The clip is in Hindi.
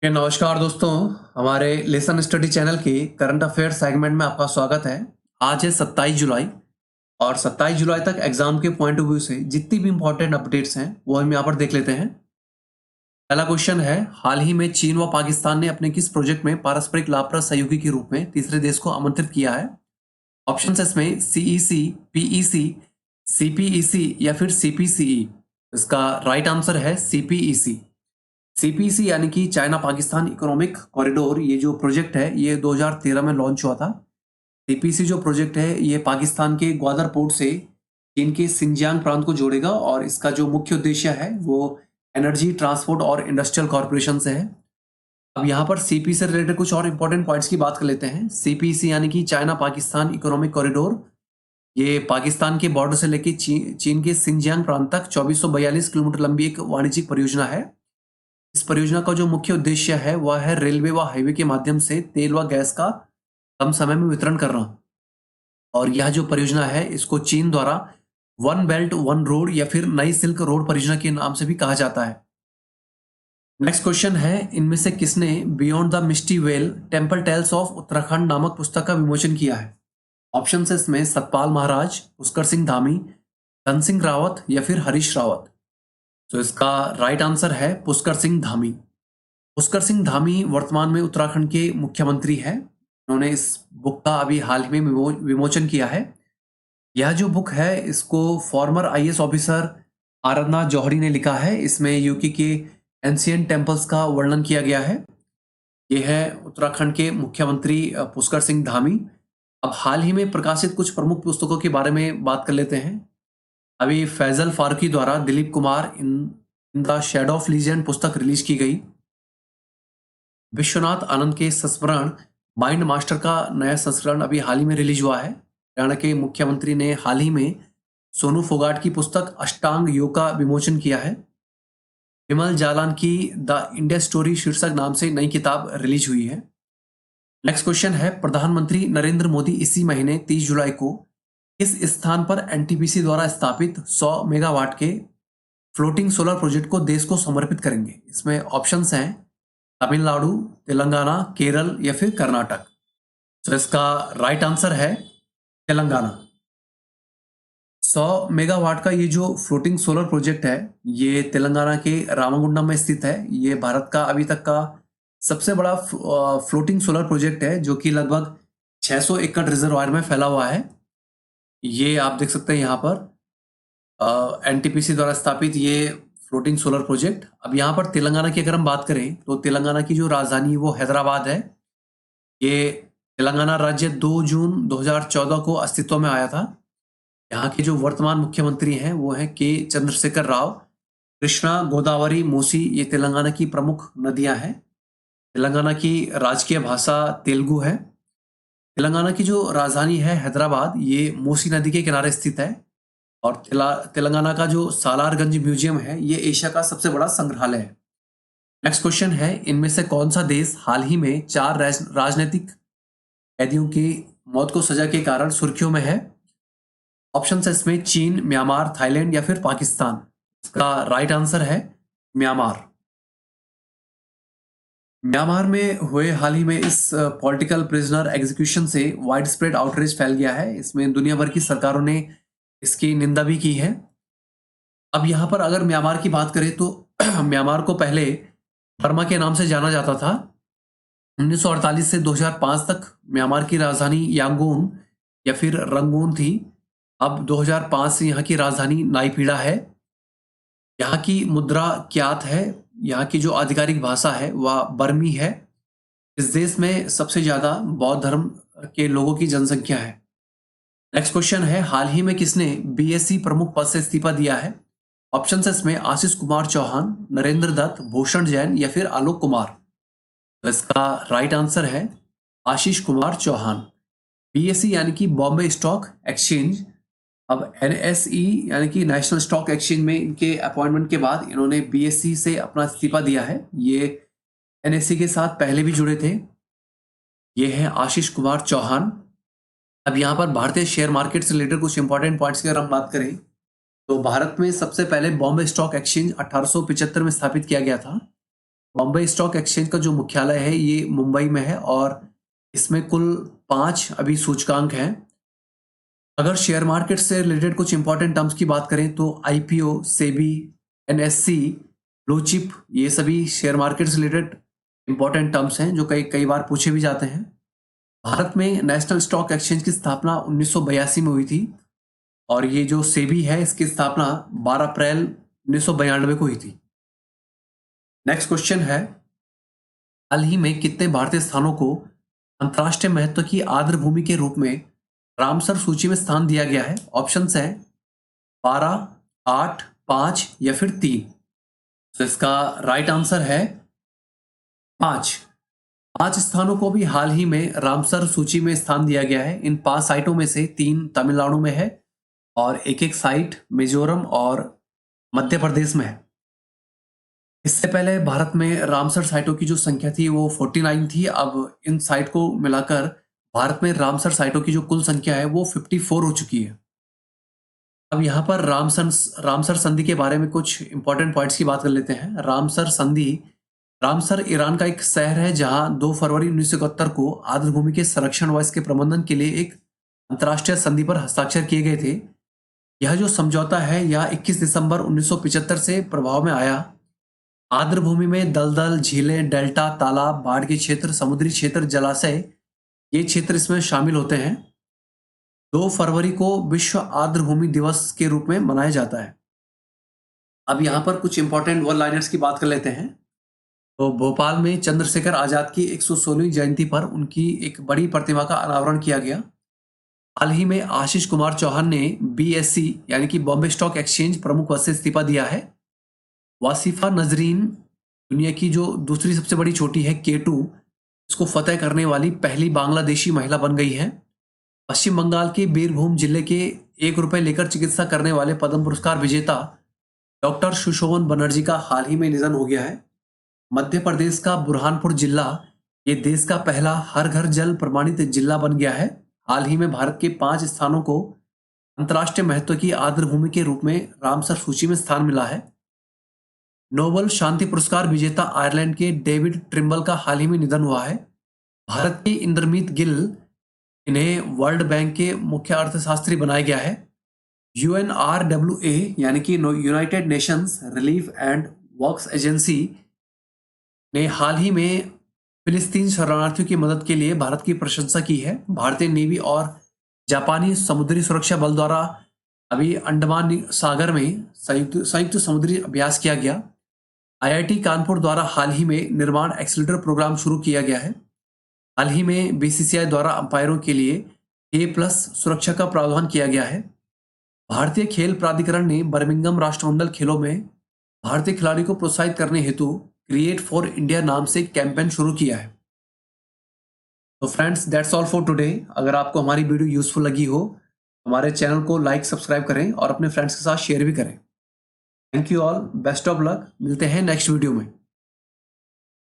नमस्कार दोस्तों। हमारे लेसन स्टडी चैनल के करंट अफेयर सेगमेंट में आपका स्वागत है। आज है 27 जुलाई और 27 जुलाई तक एग्जाम के पॉइंट ऑफ व्यू से जितनी भी इंपॉर्टेंट अपडेट्स हैं वो हम यहाँ पर देख लेते हैं। पहला क्वेश्चन है, हाल ही में चीन व पाकिस्तान ने अपने किस प्रोजेक्ट में पारस्परिक लाभप्रद सहयोगी के रूप में तीसरे देश को आमंत्रित किया है? ऑप्शन इसमें सीईसी, पीईसी, सीपीईसी या फिर सीपीसीई। इसका राइट आंसर है सीपीईसी। सीपीसी यानी कि चाइना पाकिस्तान इकोनॉमिक कॉरिडोर, ये जो प्रोजेक्ट है ये 2013 में लॉन्च हुआ था। सीपीसी जो प्रोजेक्ट है ये पाकिस्तान के ग्वादर पोर्ट से चीन के सिंजियांग प्रांत को जोड़ेगा और इसका जो मुख्य उद्देश्य है वो एनर्जी, ट्रांसपोर्ट और इंडस्ट्रियल कॉरपोरेशन से है। अब यहाँ पर सीपी से रिलेटेड कुछ और इंपॉर्टेंट पॉइंट्स की बात कर लेते हैं। सीपीसी यानी कि चाइना पाकिस्तान इकोनॉमिक कॉरिडोर, ये पाकिस्तान के बॉर्डर से लेकर चीन के सिंजियांग प्रांत तक 2442 किलोमीटर लंबी एक वाणिज्यिक परियोजना है। इस परियोजना का जो मुख्य उद्देश्य है वह है रेलवे व हाईवे के माध्यम से तेल व गैस का कम समय में वितरण करना। और यह जो परियोजना है इसको चीन द्वारा वन बेल्ट वन रोड या फिर नई सिल्क रोड परियोजना के नाम से भी कहा जाता है। नेक्स्ट क्वेश्चन है, इनमें से किसने beyond the misty veil temple tales of Uttarakhand नामक पुस्तक का विमोचन किया है? ऑप्शन है इसमें सतपाल महाराज, पुष्कर सिंह धामी, धन सिंह रावत या फिर हरीश रावत। तो इसका राइट आंसर है पुष्कर सिंह धामी। पुष्कर सिंह धामी वर्तमान में उत्तराखंड के मुख्यमंत्री हैं। उन्होंने इस बुक का अभी हाल ही में विमोचन किया है। यह जो बुक है इसको फॉर्मर आईएएस ऑफिसर आराधना जौहरी ने लिखा है। इसमें यूके के एंशिएंट टेम्पल्स का वर्णन किया गया है। यह है उत्तराखंड के मुख्यमंत्री पुष्कर सिंह धामी। अब हाल ही में प्रकाशित कुछ प्रमुख पुस्तकों के बारे में बात कर लेते हैं। अभी फैजल फारूकी द्वारा Dilip Kumar in the shadow of legend पुस्तक रिलीज की गई। विश्वनाथ आनंद के संस्मरण माइंड मास्टर का नया संस्करण अभी हाल ही में रिलीज हुआ है। हरियाणा के मुख्यमंत्री ने हाल ही में सोनू फोगाट की पुस्तक अष्टांग योग का विमोचन किया है। विमल जालान की द इंडिया स्टोरी शीर्षक नाम से नई किताब रिलीज हुई है। नेक्स्ट क्वेश्चन है, प्रधानमंत्री नरेंद्र मोदी इसी महीने 30 जुलाई को इस स्थान पर एनटीपीसी द्वारा स्थापित 100 मेगावाट के फ्लोटिंग सोलर प्रोजेक्ट को देश को समर्पित करेंगे? इसमें ऑप्शंस हैं तमिलनाडु, तेलंगाना, केरल या फिर कर्नाटक। तो इसका राइट आंसर है तेलंगाना। 100 मेगावाट का ये जो फ्लोटिंग सोलर प्रोजेक्ट है ये तेलंगाना के रामागुंडम में स्थित है। ये भारत का अभी तक का सबसे बड़ा फ्लोटिंग सोलर प्रोजेक्ट है जो कि लगभग 600 एकड़ रिजर्वायर में फैला हुआ है। ये आप देख सकते हैं यहाँ पर एनटीपीसी द्वारा स्थापित ये फ्लोटिंग सोलर प्रोजेक्ट। अब यहाँ पर तेलंगाना की अगर हम बात करें तो तेलंगाना की जो राजधानी है वो हैदराबाद है। ये तेलंगाना राज्य 2 जून 2014 को अस्तित्व में आया था। यहाँ के जो वर्तमान मुख्यमंत्री हैं वो हैं के चंद्रशेखर राव। कृष्णा, गोदावरी, मूसी ये तेलंगाना की प्रमुख नदियां हैं। तेलंगाना की राजकीय भाषा तेलुगु है। तेलंगाना की जो राजधानी है हैदराबाद, ये मूसी नदी के किनारे स्थित है। और तेलंगाना का जो सालारगंज म्यूजियम है ये एशिया का सबसे बड़ा संग्रहालय है। नेक्स्ट क्वेश्चन है, इनमें से कौन सा देश हाल ही में 4 राजनीतिक कैदियों की मौत को सजा के कारण सुर्खियों में है? ऑप्शन है इसमें चीन, म्यांमार, थाईलैंड या फिर पाकिस्तान। इसका राइट आंसर है म्यांमार। म्यांमार में हुए हाल ही में इस पॉलिटिकल प्रिजनर एग्जीक्यूशन से वाइड स्प्रेड आउटरीच फैल गया है। इसमें दुनिया भर की सरकारों ने इसकी निंदा भी की है। अब यहाँ पर अगर म्यांमार की बात करें तो म्यांमार को पहले बर्मा के नाम से जाना जाता था। 1948 से 2005 तक म्यांमार की राजधानी यांगून या फिर रंगून थी। अब 2005 से यहाँ की राजधानी नाईपीड़ा है। यहाँ की मुद्रा क्यात है। यहाँ की जो आधिकारिक भाषा है वह बर्मी है। इस देश में सबसे ज्यादा बौद्ध धर्म के लोगों की जनसंख्या है। नेक्स्ट क्वेश्चन है, हाल ही में किसने बीएससी प्रमुख पद से इस्तीफा दिया है? ऑप्शन है इसमें आशीष कुमार चौहान, नरेंद्र दत्त, भूषण जैन या फिर आलोक कुमार। तो इसका राइट आंसर है आशीष कुमार चौहान। बीएससी यानी कि बॉम्बे स्टॉक एक्सचेंज। अब एनएसई यानी कि नेशनल स्टॉक एक्सचेंज में इनके अपॉइंटमेंट के बाद इन्होंने बीएससी से अपना इस्तीफा दिया है। ये एनएसई के साथ पहले भी जुड़े थे। ये है आशीष कुमार चौहान। अब यहाँ पर भारतीय शेयर मार्केट से रिलेटेड कुछ इंपॉर्टेंट पॉइंट्स की अगर हम बात करें तो भारत में सबसे पहले बॉम्बे स्टॉक एक्सचेंज 1875 में स्थापित किया गया था। बॉम्बे स्टॉक एक्सचेंज का जो मुख्यालय है ये मुंबई में है और इसमें कुल 5 अभी सूचकांक हैं। अगर शेयर मार्केट से रिलेटेड कुछ इंपॉर्टेंट टर्म्स की बात करें तो IPO, SEBI, NSC, blue chip, ये सभी शेयर मार्केट से रिलेटेड इंपॉर्टेंट टर्म्स हैं जो कई कई बार पूछे भी जाते हैं। भारत में नेशनल स्टॉक एक्सचेंज की स्थापना 1982 में हुई थी और ये जो सेबी है इसकी स्थापना 12 अप्रैल 1992 को हुई थी। नेक्स्ट क्वेश्चन है, हाल ही में कितने भारतीय स्थानों को अंतर्राष्ट्रीय महत्व की आर्द्र भूमि के रूप में रामसर सूची में स्थान दिया गया है? ऑप्शंस है 12, 8, 5 या फिर 3। तो इसका राइट आंसर है 5। 5 स्थानों को भी हाल ही में रामसर सूची में स्थान दिया गया है। इन 5 साइटों में से 3 तमिलनाडु में है और एक साइट मिजोरम और मध्य प्रदेश में है। इससे पहले भारत में रामसर साइटों की जो संख्या थी वो 49 थी। अब इन साइट को मिलाकर भारत में रामसर साइटों की जो कुल संख्या है वो 54 हो चुकी है। अब यहाँ पर रामसर संधि के बारे में कुछ इंपॉर्टेंट पॉइंट्स की बात कर लेते हैं। रामसर संधि, रामसर ईरान का एक शहर है जहां 2 फरवरी 1971 को आर्द्र भूमि के संरक्षण व इसके प्रबंधन के लिए एक अंतर्राष्ट्रीय संधि पर हस्ताक्षर किए गए थे। यह जो समझौता है यह 21 दिसंबर 1975 से प्रभाव में आया। आर्द्र भूमि में दलदल, झीलें, डेल्टा, तालाब, बाढ़ के क्षेत्र, समुद्री क्षेत्र, जलाशय, ये क्षेत्र इसमें शामिल होते हैं। 2 फरवरी को विश्व आर्द्र भूमि दिवस के रूप में मनाया जाता है। अब यहाँ पर कुछ इंपॉर्टेंट वन लाइनर्स की बात कर लेते हैं। तो भोपाल में चंद्रशेखर आजाद की 116वीं जयंती पर उनकी एक बड़ी प्रतिमा का अनावरण किया गया। हाल ही में आशीष कुमार चौहान ने बीएससी यानी कि बॉम्बे स्टॉक एक्सचेंज प्रमुख पद से इस्तीफा दिया है। वासिफा नजरीन दुनिया की जो दूसरी सबसे बड़ी चोटी है K2, इसको फतेह करने वाली पहली बांग्लादेशी महिला बन गई है। पश्चिम बंगाल के बीरभूम जिले के 1 रुपए लेकर चिकित्सा करने वाले पद्म पुरस्कार विजेता डॉक्टर सुशोभन बनर्जी का हाल ही में निधन हो गया है। मध्य प्रदेश का बुरहानपुर जिला ये देश का पहला हर घर जल प्रमाणित जिला बन गया है। हाल ही में भारत के 5 स्थानों को अंतर्राष्ट्रीय महत्व की आर्द्र भूमि के रूप में रामसर सूची में स्थान मिला है। नोबेल शांति पुरस्कार विजेता आयरलैंड के डेविड ट्रिम्बल का हाल ही में निधन हुआ है। भारत के इंद्रमीत गिल, इन्हें वर्ल्ड बैंक के मुख्य अर्थशास्त्री बनाया गया है। UNRWA यानी कि United Nations relief and works agency ने हाल ही में फिलिस्तीन शरणार्थियों की मदद के लिए भारत की प्रशंसा की है। भारतीय नेवी और जापानी समुद्री सुरक्षा बल द्वारा अभी अंडमान सागर में संयुक्त समुद्री अभ्यास किया गया। IIT कानपुर द्वारा हाल ही में निर्माण एक्सीलरेटर प्रोग्राम शुरू किया गया है। हाल ही में BCCI द्वारा अंपायरों के लिए A+ सुरक्षा का प्रावधान किया गया है। भारतीय खेल प्राधिकरण ने बर्मिंघम राष्ट्रमंडल खेलों में भारतीय खिलाड़ियों को प्रोत्साहित करने हेतु क्रिएट फॉर इंडिया नाम से कैंपेन शुरू किया है। तो friends, that's all for today. अगर आपको हमारी वीडियो यूजफुल लगी हो हमारे चैनल को लाइक, सब्सक्राइब करें और अपने फ्रेंड्स के साथ शेयर भी करें। Thank you all, best of luck. मिलते हैं नेक्स्ट वीडियो में।